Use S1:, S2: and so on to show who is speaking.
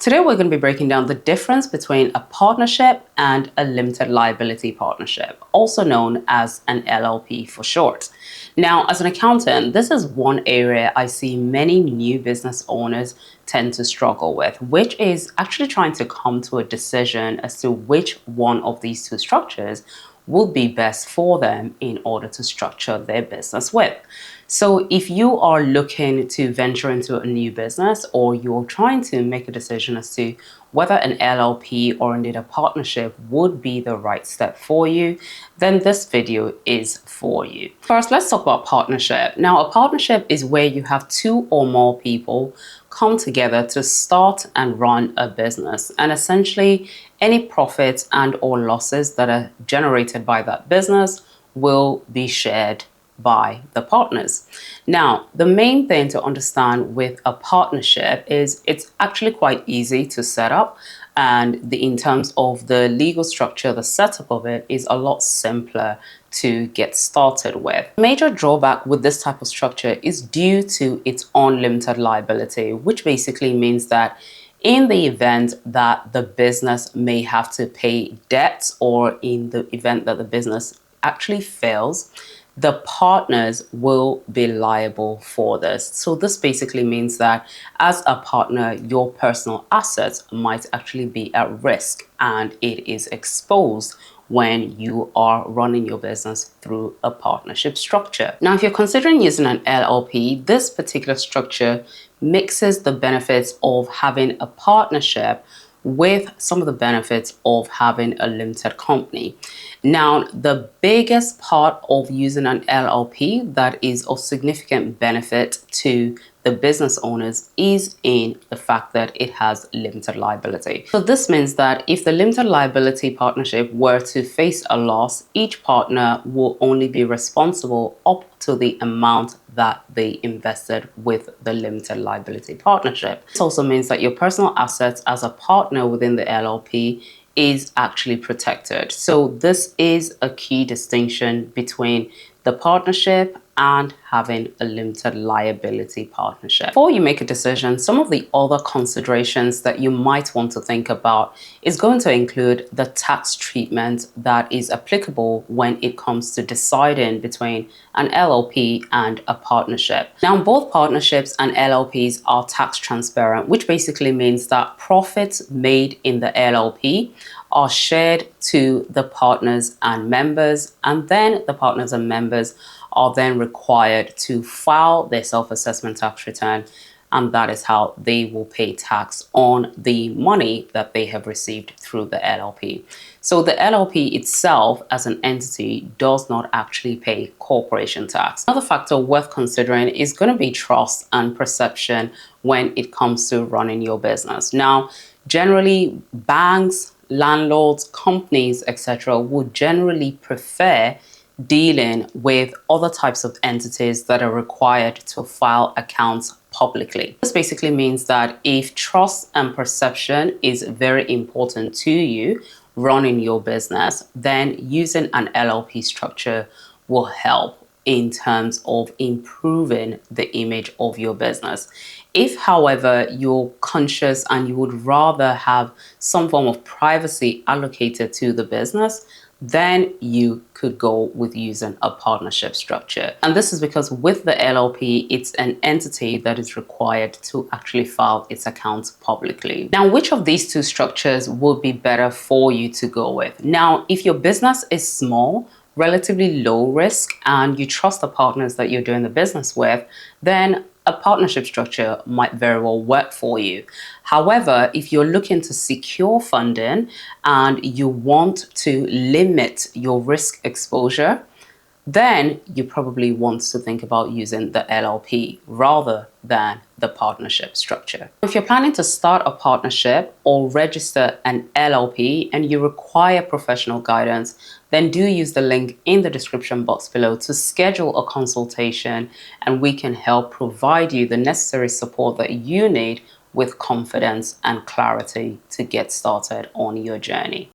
S1: Today we're going to be breaking down the difference between a partnership and a limited liability partnership, also known as an LLP for short. Now, as an accountant, this is one area I see many new business owners tend to struggle with, which is actually trying to come to a decision as to which one of these two structures would be best for them in order to structure their business with. So if you are looking to venture into a new business, or you're trying to make a decision as to whether an LLP or indeed a partnership would be the right step for you, then this video is for you. First, let's talk about partnership. Now, a partnership is where you have two or more people come together to start and run a business, and essentially any profits and or losses that are generated by that business will be shared by the partners. Now, the main thing to understand with a partnership is it's actually quite easy to set up, and in terms of the legal structure, the setup of it is a lot simpler to get started with. Major drawback with this type of structure is due to its unlimited liability, which basically means that in the event that the business may have to pay debts, or in the event that the business actually fails, the partners will be liable for this. So this basically means that as a partner, your personal assets might actually be at risk, and it is exposed when you are running your business through a partnership structure. Now, if you're considering using an LLP, this particular structure mixes the benefits of having a partnership with some of the benefits of having a limited company. Now, the biggest part of using an LLP that is of significant benefit to the business owners is in the fact that it has limited liability. So this means that if the limited liability partnership were to face a loss, each partner will only be responsible up to the amount that they invested with the limited liability partnership. This also means that your personal assets as a partner within the LLP is actually protected. So this is a key distinction between the partnership and having a limited liability partnership. Before you make a decision, some of the other considerations that you might want to think about is going to include the tax treatment that is applicable when it comes to deciding between an LLP and a partnership. Now, both partnerships and LLPs are tax transparent, which basically means that profits made in the LLP are shared to the partners and members, and then the partners and members are then required to file their self-assessment tax return, and that is how they will pay tax on the money that they have received through the LLP. So the LLP itself as an entity does not actually pay corporation tax. Another factor worth considering is going to be trust and perception when it comes to running your business. Now, generally, banks, landlords, companies, etc. would generally prefer dealing with other types of entities that are required to file accounts publicly. This basically means that if trust and perception is very important to you running your business, then using an LLP structure will help in terms of improving the image of your business. If, however, you're conscious and you would rather have some form of privacy allocated to the business, then you could go with using a partnership structure. And this is because with the LLP, it's an entity that is required to actually file its accounts publicly. Now, which of these two structures would be better for you to go with? Now, if your business is small, relatively low risk, and you trust the partners that you're doing the business with, then a partnership structure might very well work for you. However, if you're looking to secure funding and you want to limit your risk exposure, then you probably want to think about using the LLP rather than the partnership structure. If you're planning to start a partnership or register an LLP and you require professional guidance, then do use the link in the description box below to schedule a consultation, and we can help provide you the necessary support that you need with confidence and clarity to get started on your journey.